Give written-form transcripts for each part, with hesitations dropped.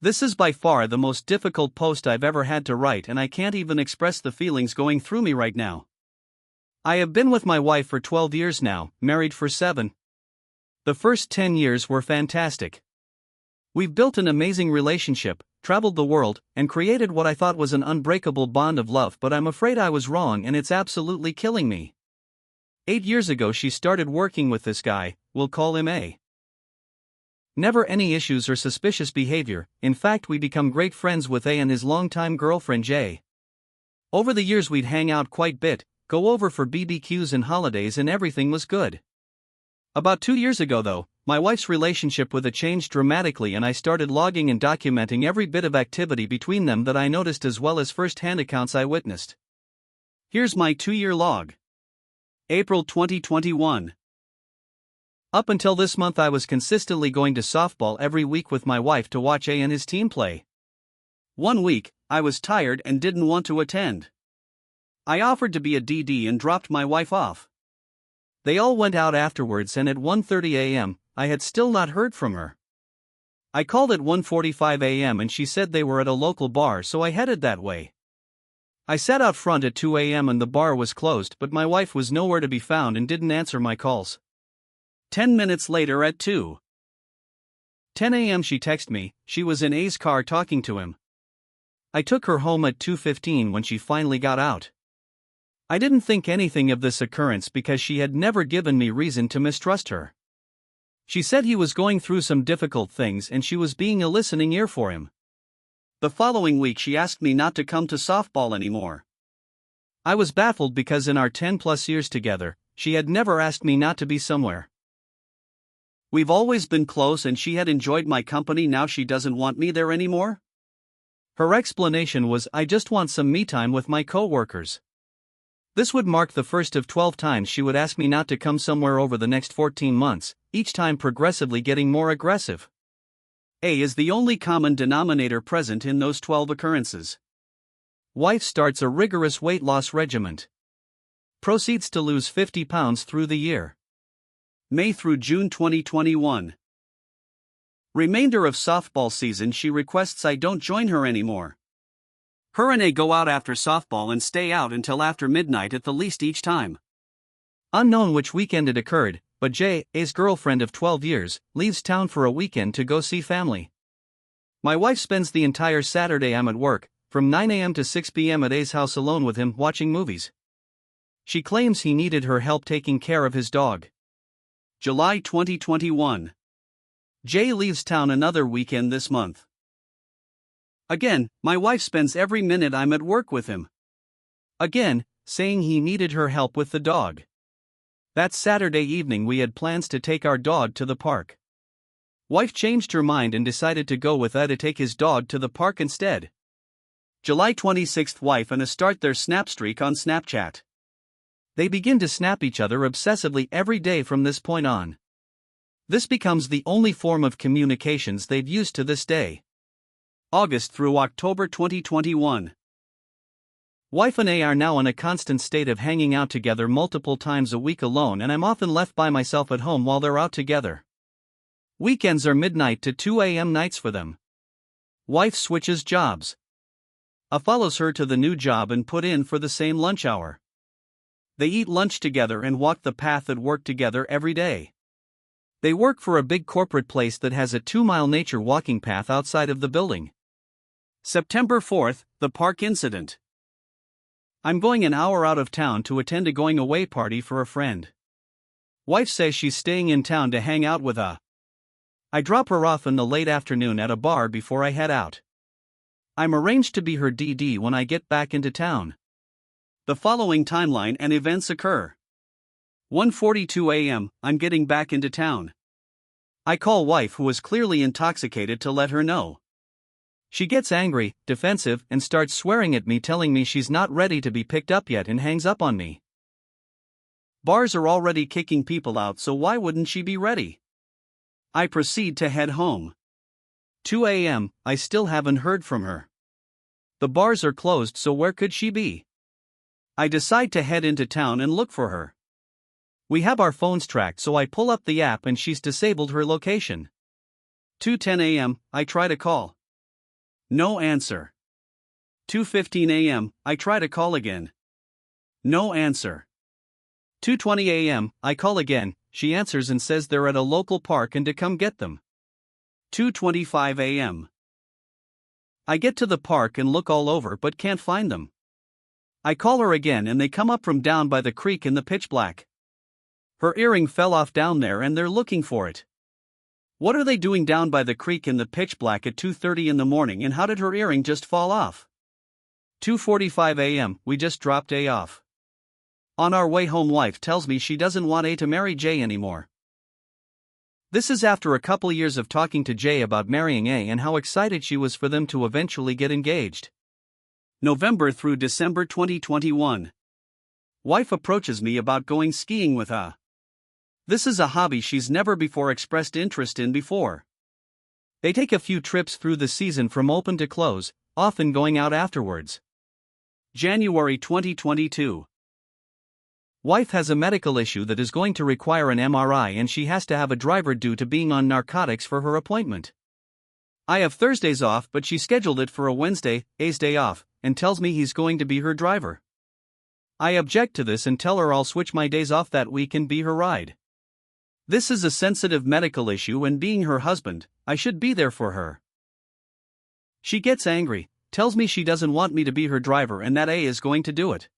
This is by far the most difficult post I've ever had to write, and I can't even express the feelings going through me right now. I have been with my wife for 12 years now, married for 7. The first 10 years were fantastic. We've built an amazing relationship, traveled the world, and created what I thought was an unbreakable bond of love, but I'm afraid I was wrong and it's absolutely killing me. 8 years ago she started working with this guy, we'll call him A. Never any issues or suspicious behavior. In fact, we become great friends with A and his longtime girlfriend J. Over the years we'd hang out quite a bit, go over for BBQs and holidays, and everything was good. About 2 years ago though, my wife's relationship with A changed dramatically, and I started logging and documenting every bit of activity between them that I noticed, as well as first-hand accounts I witnessed. Here's my 2-year log. April 2021. Up until this month I was consistently going to softball every week with my wife to watch A and his team play. One week, I was tired and didn't want to attend. I offered to be a DD and dropped my wife off. They all went out afterwards, and at 1:30 a.m., I had still not heard from her. I called at 1:45 a.m. and she said they were at a local bar, so I headed that way. I sat out front at 2 a.m. and the bar was closed, but my wife was nowhere to be found and didn't answer my calls. 10 minutes later at 2:10 a.m. she texted me. She was in A's car talking to him. I took her home at 2:15 when she finally got out. I didn't think anything of this occurrence because she had never given me reason to mistrust her. She said he was going through some difficult things and she was being a listening ear for him. The following week she asked me not to come to softball anymore. I was baffled because in our 10+ years together, she had never asked me not to be somewhere. We've always been close and she had enjoyed my company. Now she doesn't want me there anymore? Her explanation was, I just want some me time with my coworkers. This would mark the first of 12 times she would ask me not to come somewhere over the next 14 months, each time progressively getting more aggressive. A is the only common denominator present in those 12 occurrences. Wife starts a rigorous weight loss regimen. Proceeds to lose 50 pounds through the year. May through June 2021. Remainder of softball season she requests I don't join her anymore. Her and A go out after softball and stay out until after midnight at the least each time. Unknown which weekend it occurred, but J, A's girlfriend of 12 years, leaves town for a weekend to go see family. My wife spends the entire Saturday I'm at work, from 9 a.m. to 6 p.m. at A's house alone with him, watching movies. She claims he needed her help taking care of his dog. July 2021. J leaves town another weekend this month. Again, my wife spends every minute I'm at work with him. Again, saying he needed her help with the dog. That Saturday evening we had plans to take our dog to the park. Wife changed her mind and decided to go with Ed to take his dog to the park instead. July 26th. Wife and A start their snap streak on Snapchat. They begin to snap each other obsessively every day from this point on. This becomes the only form of communications they've used to this day. August through October 2021. Wife and A are now in a constant state of hanging out together multiple times a week alone, and I'm often left by myself at home while they're out together. Weekends are midnight to 2 a.m. nights for them. Wife switches jobs. A follows her to the new job and put in for the same lunch hour. They eat lunch together and walk the path at work together every day. They work for a big corporate place that has a 2-mile nature walking path outside of the building. September 4th, the park incident. I'm going an hour out of town to attend a going away party for a friend. Wife says she's staying in town to hang out with A. I drop her off in the late afternoon at a bar before I head out. I'm arranged to be her DD when I get back into town. The following timeline and events occur. 1:42 a.m., I'm getting back into town. I call wife, who is clearly intoxicated, to let her know. She gets angry, defensive, and starts swearing at me, telling me she's not ready to be picked up yet, and hangs up on me. Bars are already kicking people out, so why wouldn't she be ready? I proceed to head home. 2 a.m., I still haven't heard from her. The bars are closed, so where could she be? I decide to head into town and look for her. We have our phones tracked, so I pull up the app and she's disabled her location. 2:10 a.m., I try to call. No answer. 2:15 a.m., I try to call again. No answer. 2:20 a.m., I call again, she answers and says they're at a local park and to come get them. 2:25 a.m. I get to the park and look all over but can't find them. I call her again and they come up from down by the creek in the pitch black. Her earring fell off down there and they're looking for it. What are they doing down by the creek in the pitch black at 2:30 in the morning, and how did her earring just fall off? 2:45 a.m., we just dropped A off. On our way home, wife tells me she doesn't want A to marry J anymore. This is after a couple years of talking to J about marrying A and how excited she was for them to eventually get engaged. November through December 2021. Wife approaches me about going skiing with A. This is a hobby she's never before expressed interest in before. They take a few trips through the season from open to close, often going out afterwards. January 2022. Wife has a medical issue that is going to require an MRI and she has to have a driver due to being on narcotics for her appointment. I have Thursdays off but she scheduled it for a Wednesday, A's day off, and tells me he's going to be her driver. I object to this and tell her I'll switch my days off that week and be her ride. This is a sensitive medical issue and being her husband, I should be there for her. She gets angry, tells me she doesn't want me to be her driver and that A is going to do it.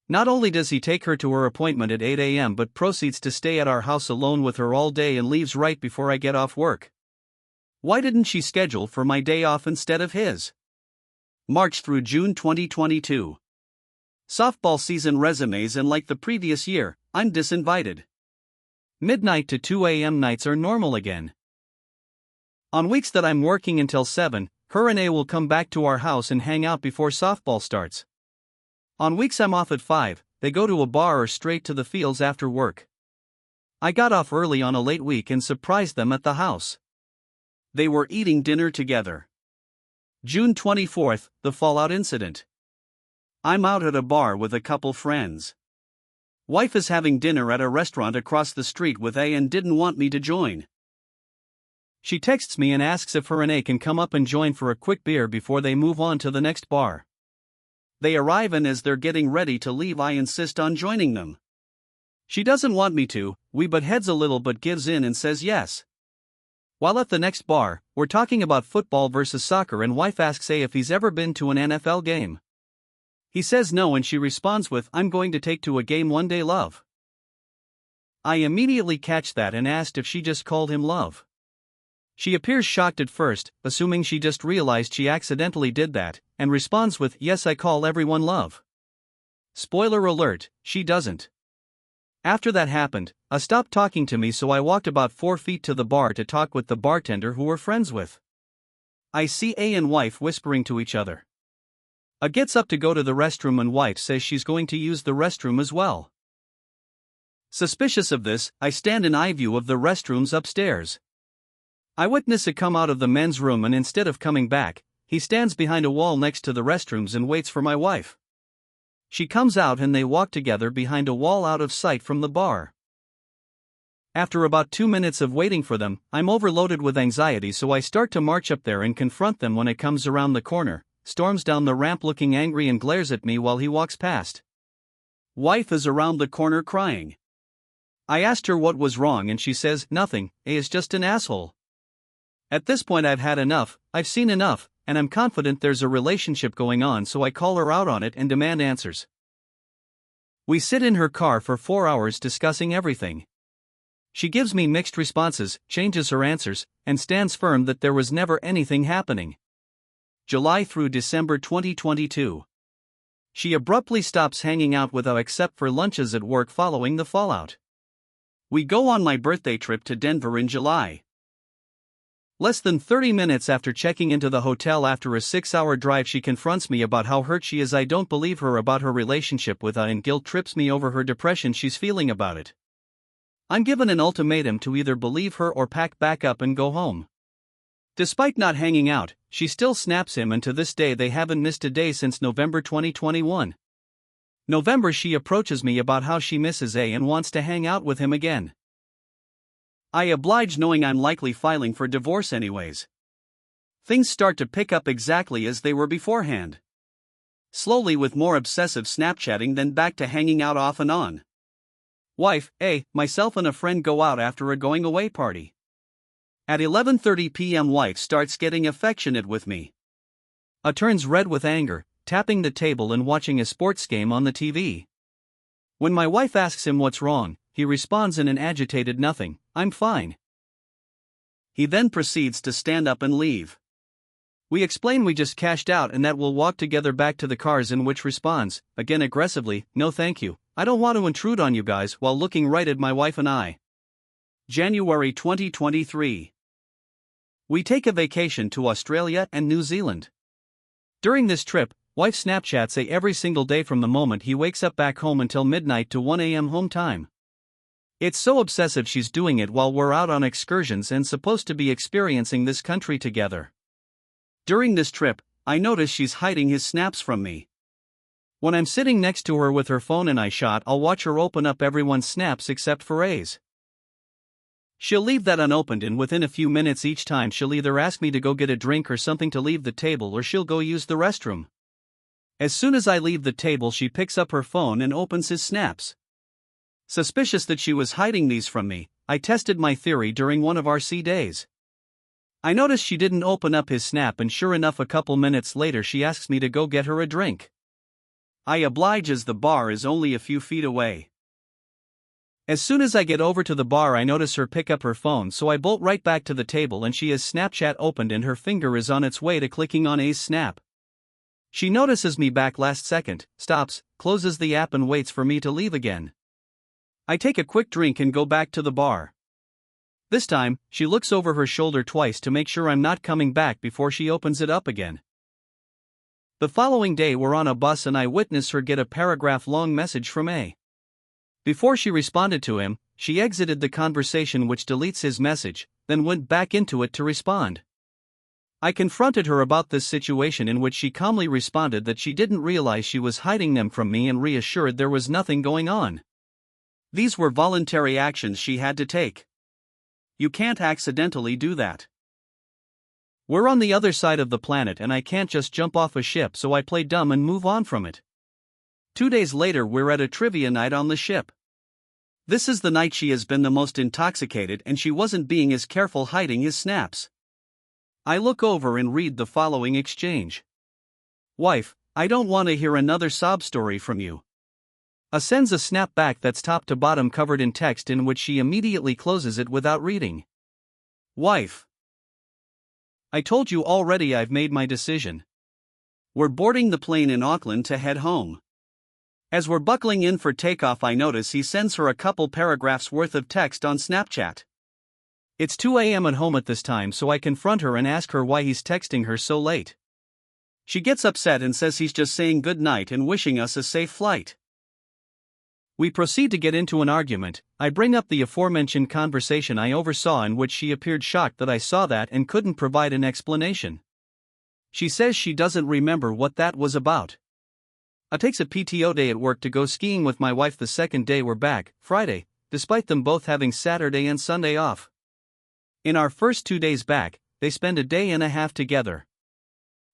Not only does he take her to her appointment at 8 a.m. but proceeds to stay at our house alone with her all day and leaves right before I get off work. Why didn't she schedule for my day off instead of his? March through June 2022. Softball season resumes, and like the previous year, I'm disinvited. Midnight to 2 a.m. nights are normal again. On weeks that I'm working until 7, her and A will come back to our house and hang out before softball starts. On weeks I'm off at 5, they go to a bar or straight to the fields after work. I got off early on a late week and surprised them at the house. They were eating dinner together. June 24th, the fallout incident. I'm out at a bar with a couple friends. Wife is having dinner at a restaurant across the street with A and didn't want me to join. She texts me and asks if her and A can come up and join for a quick beer before they move on to the next bar. They arrive and as they're getting ready to leave I insist on joining them. She doesn't want me to, we butt heads a little but gives in and says yes. While at the next bar, we're talking about football versus soccer and wife asks A if he's ever been to an NFL game. He says no and she responds with, "I'm going to take to a game one day, love." I immediately catch that and asked if she just called him love. She appears shocked at first, assuming she just realized she accidentally did that, and responds with, "Yes, I call everyone love." Spoiler alert, she doesn't. After that happened, A stopped talking to me so I walked about 4 feet to the bar to talk with the bartender who we're friends with. I see A and wife whispering to each other. A gets up to go to the restroom and wife says she's going to use the restroom as well. Suspicious of this, I stand in eye view of the restrooms upstairs. I witness it come out of the men's room and instead of coming back, he stands behind a wall next to the restrooms and waits for my wife. She comes out and they walk together behind a wall out of sight from the bar. After about 2 minutes of waiting for them, I'm overloaded with anxiety so I start to march up there and confront them when it comes around the corner, storms down the ramp looking angry and glares at me while he walks past. Wife is around the corner crying. I asked her what was wrong and she says, "Nothing, A is just an asshole." At this point I've had enough, I've seen enough, and I'm confident there's a relationship going on so I call her out on it and demand answers. We sit in her car for 4 hours discussing everything. She gives me mixed responses, changes her answers, and stands firm that there was never anything happening. July through December 2022. She abruptly stops hanging out with us except for lunches at work following the fallout. We go on my birthday trip to Denver in July. Less than 30 minutes after checking into the hotel after a 6-hour drive she confronts me about how hurt she is. I don't believe her about her relationship with A and guilt trips me over her depression she's feeling about it. I'm given an ultimatum to either believe her or pack back up and go home. Despite not hanging out, she still snaps him and to this day they haven't missed a day since November 2021. November she approaches me about how she misses A and wants to hang out with him again. I oblige knowing I'm likely filing for divorce anyways. Things start to pick up exactly as they were beforehand. Slowly, with more obsessive Snapchatting, then back to hanging out off and on. Wife: A, myself and a friend go out after a going away party. At 11:30 p.m. wife starts getting affectionate with me. A turns red with anger, tapping the table and watching a sports game on the TV. When my wife asks him what's wrong, he responds in an agitated nothing, I'm fine. He then proceeds to stand up and leave. We explain we just cashed out and that we'll walk together back to the cars, in which responds, again aggressively, no thank you, I don't want to intrude on you guys, while looking right at my wife and I. January 2023. We take a vacation to Australia and New Zealand. During this trip, wife Snapchats A every single day from the moment he wakes up back home until midnight to 1 a.m. home time. It's so obsessive she's doing it while we're out on excursions and supposed to be experiencing this country together. During this trip, I notice she's hiding his snaps from me. When I'm sitting next to her with her phone in eye shot, I'll watch her open up everyone's snaps except for A's. She'll leave that unopened, and within a few minutes each time she'll either ask me to go get a drink or something to leave the table, or she'll go use the restroom. As soon as I leave the table, she picks up her phone and opens his snaps. Suspicious that she was hiding these from me, I tested my theory during one of our sea days. I noticed she didn't open up his snap, and sure enough, a couple minutes later she asks me to go get her a drink. I oblige as the bar is only a few feet away. As soon as I get over to the bar, I notice her pick up her phone, so I bolt right back to the table and she has Snapchat opened and her finger is on its way to clicking on A's snap. She notices me back last second, stops, closes the app and waits for me to leave again. I take a quick drink and go back to the bar. This time, she looks over her shoulder twice to make sure I'm not coming back before she opens it up again. The following day we're on a bus and I witness her get a paragraph-long message from A. Before she responded to him, she exited the conversation, which deletes his message, then went back into it to respond. I confronted her about this situation, in which she calmly responded that she didn't realize she was hiding them from me and reassured there was nothing going on. These were voluntary actions she had to take. You can't accidentally do that. We're on the other side of the planet and I can't just jump off a ship, so I play dumb and move on from it. 2 days later we're at a trivia night on the ship. This is the night she has been the most intoxicated and she wasn't being as careful hiding his snaps. I look over and read the following exchange. Wife: I don't want to hear another sob story from you. A sends a snap back that's top to bottom covered in text, in which she immediately closes it without reading. Wife: I told you already, I've made my decision. We're boarding the plane in Auckland to head home. As we're buckling in for takeoff, I notice he sends her a couple paragraphs worth of text on Snapchat. It's 2 a.m. at home at this time, so I confront her and ask her why he's texting her so late. She gets upset and says he's just saying good night and wishing us a safe flight. We proceed to get into an argument. I bring up the aforementioned conversation I oversaw, in which she appeared shocked that I saw that and couldn't provide an explanation. She says she doesn't remember what that was about. I takes a PTO day at work to go skiing with my wife the second day we're back, Friday, despite them both having Saturday and Sunday off. In our first 2 days back, they spend a day and a half together.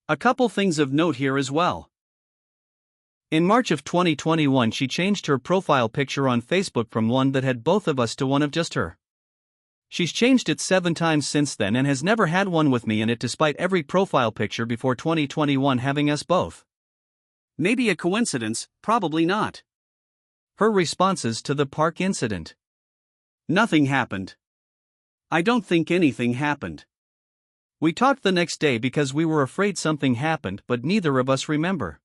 A couple things of note here as well. In March of 2021, she changed her profile picture on Facebook from one that had both of us to one of just her. She's changed it 7 times since then and has never had one with me in it, despite every profile picture before 2021 having us both. Maybe a coincidence, probably not. Her responses to the park incident. Nothing happened. I don't think anything happened. We talked the next day because we were afraid something happened, but neither of us remember.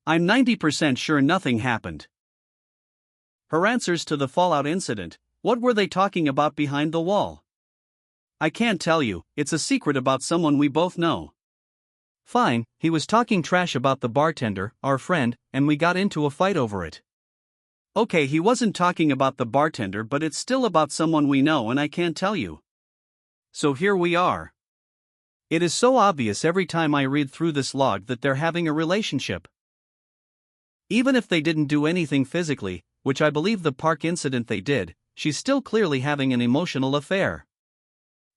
I'm 90% sure nothing happened. Her answers to the fallout incident: what were they talking about behind the wall? I can't tell you, it's a secret about someone we both know. Fine, he was talking trash about the bartender, our friend, and we got into a fight over it. Okay, he wasn't talking about the bartender, but it's still about someone we know and I can't tell you. So here we are. It is so obvious every time I read through this log that they're having a relationship. Even if they didn't do anything physically, which I believe the park incident they did, she's still clearly having an emotional affair.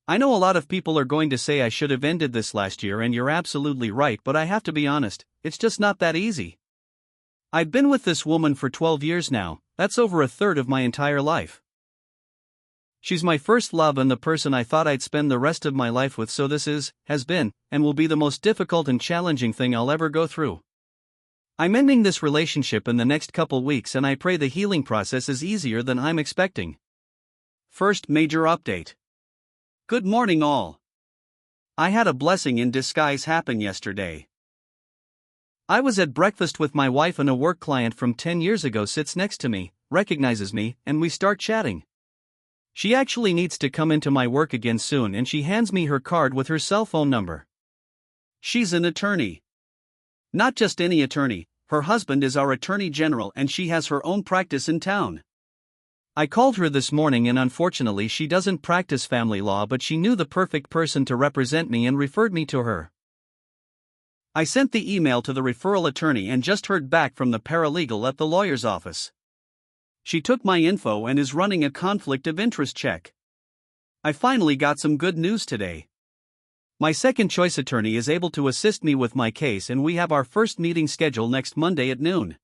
I know a lot of people are going to say I should have ended this last year, and you're absolutely right, but I have to be honest, it's just not that easy. I've been with this woman for 12 years now, that's over a third of my entire life. She's my first love and the person I thought I'd spend the rest of my life with, so this has been, and will be the most difficult and challenging thing I'll ever go through. I'm ending this relationship in the next couple weeks, and I pray the healing process is easier than I'm expecting. First major update. Good morning all. I had a blessing in disguise happen yesterday. I was at breakfast with my wife and a work client from 10 years ago sits next to me, recognizes me, and we start chatting. She actually needs to come into my work again soon, and she hands me her card with her cell phone number. She's an attorney. Not just any attorney, her husband is our attorney general and she has her own practice in town. I called her this morning and unfortunately she doesn't practice family law, but she knew the perfect person to represent me and referred me to her. I sent the email to the referral attorney and just heard back from the paralegal at the lawyer's office. She took my info and is running a conflict of interest check. I finally got some good news today. My second choice attorney is able to assist me with my case, and we have our first meeting scheduled next Monday at noon.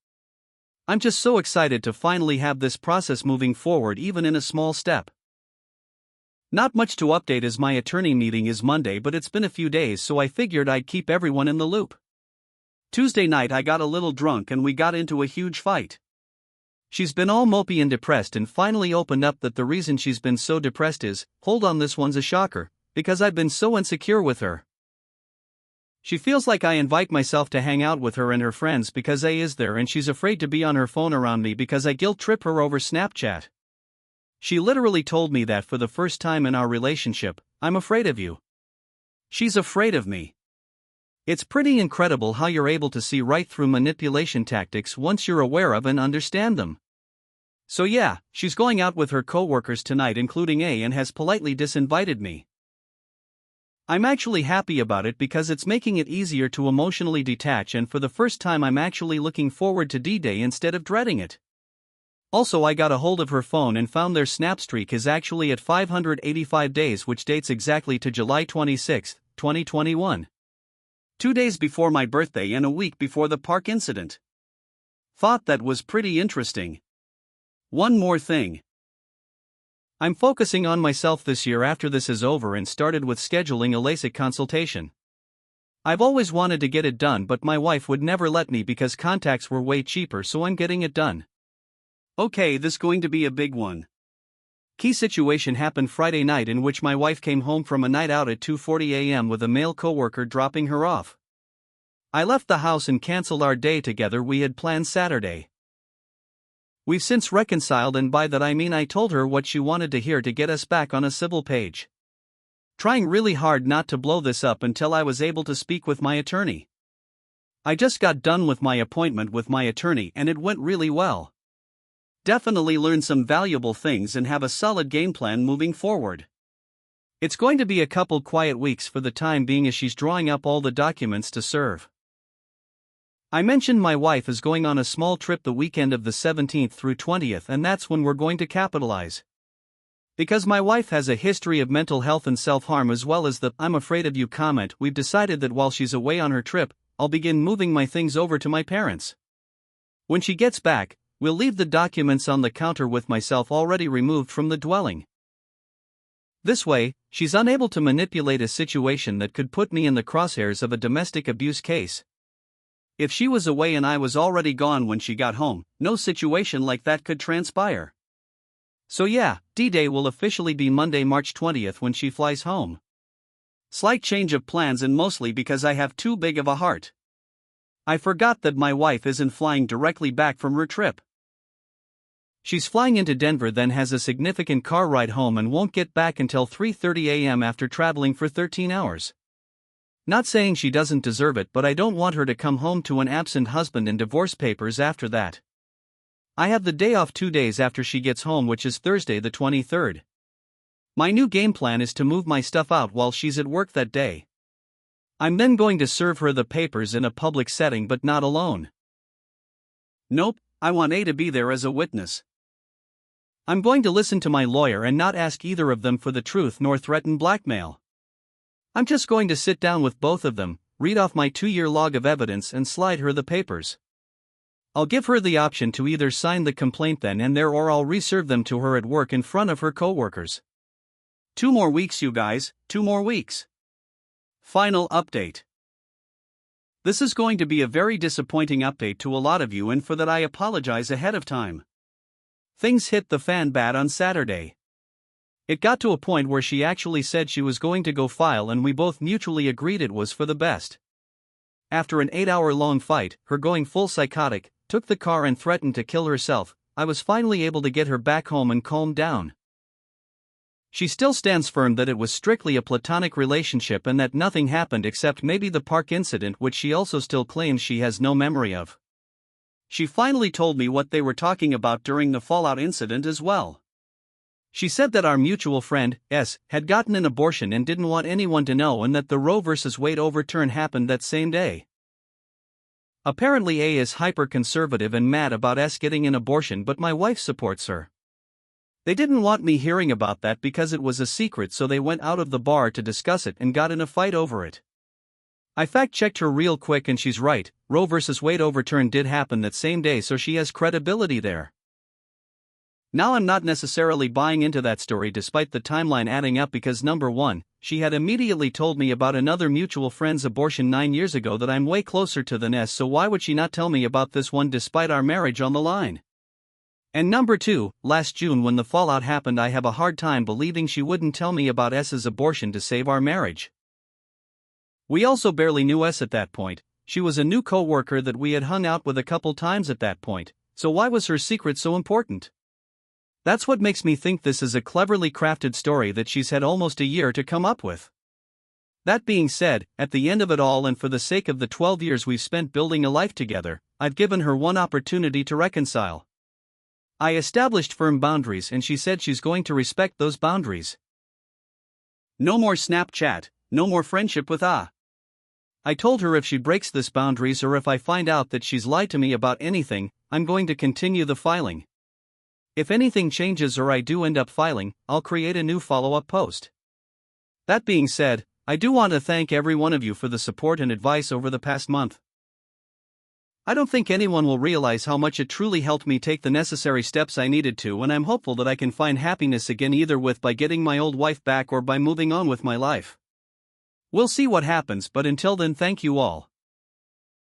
I'm just so excited to finally have this process moving forward, even in a small step. Not much to update as my attorney meeting is Monday, but it's been a few days, so I figured I'd keep everyone in the loop. Tuesday night I got a little drunk and we got into a huge fight. She's been all mopey and depressed and finally opened up that the reason she's been so depressed is, hold on, this one's a shocker, because I've been so insecure with her. She feels like I invite myself to hang out with her and her friends because A is there, and she's afraid to be on her phone around me because I guilt trip her over Snapchat. She literally told me that for the first time in our relationship, I'm afraid of you. She's afraid of me. It's pretty incredible how you're able to see right through manipulation tactics once you're aware of and understand them. So yeah, she's going out with her coworkers tonight, including A, and has politely disinvited me. I'm actually happy about it because it's making it easier to emotionally detach, and for the first time I'm actually looking forward to D-Day instead of dreading it. Also, I got a hold of her phone and found their snap streak is actually at 585 days, which dates exactly to July 26, 2021. 2 days before my birthday and a week before the park incident. Thought that was pretty interesting. One more thing. I'm focusing on myself this year after this is over and started with scheduling a LASIK consultation. I've always wanted to get it done, but my wife would never let me because contacts were way cheaper, so I'm getting it done. Okay, this going to be a big one. Key situation happened Friday night in which my wife came home from a night out at 2:40 a.m. with a male coworker dropping her off. I left the house and canceled our day together we had planned Saturday. We've since reconciled, and by that I mean I told her what she wanted to hear to get us back on a civil page. Trying really hard not to blow this up until I was able to speak with my attorney. I just got done with my appointment with my attorney and it went really well. Definitely learned some valuable things and have a solid game plan moving forward. It's going to be a couple quiet weeks for the time being as she's drawing up all the documents to serve. I mentioned my wife is going on a small trip the weekend of the 17th through 20th, and that's when we're going to capitalize. Because my wife has a history of mental health and self-harm as well as the "I'm afraid of you" comment, we've decided that while she's away on her trip, I'll begin moving my things over to my parents. When she gets back, we'll leave the documents on the counter with myself already removed from the dwelling. This way, she's unable to manipulate a situation that could put me in the crosshairs of a domestic abuse case. If she was away and I was already gone when she got home, no situation like that could transpire. So yeah, D-Day will officially be Monday, March 20th when she flies home. Slight change of plans, and mostly because I have too big of a heart. I forgot that my wife isn't flying directly back from her trip. She's flying into Denver, then has a significant car ride home and won't get back until 3:30 a.m. after traveling for 13 hours. Not saying she doesn't deserve it, but I don't want her to come home to an absent husband and divorce papers after that. I have the day off 2 days after she gets home, which is Thursday the 23rd. My new game plan is to move my stuff out while she's at work that day. I'm then going to serve her the papers in a public setting, but not alone. Nope, I want A to be there as a witness. I'm going to listen to my lawyer and not ask either of them for the truth nor threaten blackmail. I'm just going to sit down with both of them, read off my 2-year log of evidence and slide her the papers. I'll give her the option to either sign the complaint then and there or I'll reserve them to her at work in front of her coworkers. 2 more weeks, you guys, 2 more weeks. Final update. This is going to be a very disappointing update to a lot of you, and for that I apologize ahead of time. Things hit the fan bad on Saturday. It got to a point where she actually said she was going to go file, and we both mutually agreed it was for the best. After an 8-hour-long fight, her going full psychotic, took the car and threatened to kill herself, I was finally able to get her back home and calm down. She still stands firm that it was strictly a platonic relationship and that nothing happened except maybe the park incident, which she also still claims she has no memory of. She finally told me what they were talking about during the fallout incident as well. She said that our mutual friend, S, had gotten an abortion and didn't want anyone to know, and that the Roe v. Wade overturn happened that same day. Apparently A is hyper-conservative and mad about S getting an abortion, but my wife supports her. They didn't want me hearing about that because it was a secret, so they went out of the bar to discuss it and got in a fight over it. I fact-checked her real quick and she's right, Roe v. Wade overturn did happen that same day, so she has credibility there. Now I'm not necessarily buying into that story despite the timeline adding up, because number 1, she had immediately told me about another mutual friend's abortion 9 years ago that I'm way closer to than S, so why would she not tell me about this one despite our marriage on the line? And number 2, last June when the fallout happened, I have a hard time believing she wouldn't tell me about S's abortion to save our marriage. We also barely knew S at that point. She was a new coworker that we had hung out with a couple times at that point, so why was her secret so important? That's what makes me think this is a cleverly crafted story that she's had almost a year to come up with. That being said, at the end of it all, and for the sake of the 12 years we've spent building a life together, I've given her one opportunity to reconcile. I established firm boundaries and she said she's going to respect those boundaries. No more Snapchat, no more friendship with A. I told her if she breaks this boundaries or if I find out that she's lied to me about anything, I'm going to continue the filing. If anything changes or I do end up filing, I'll create a new follow-up post. That being said, I do want to thank every one of you for the support and advice over the past month. I don't think anyone will realize how much it truly helped me take the necessary steps I needed to, and I'm hopeful that I can find happiness again, either by getting my old wife back or by moving on with my life. We'll see what happens, but until then, thank you all.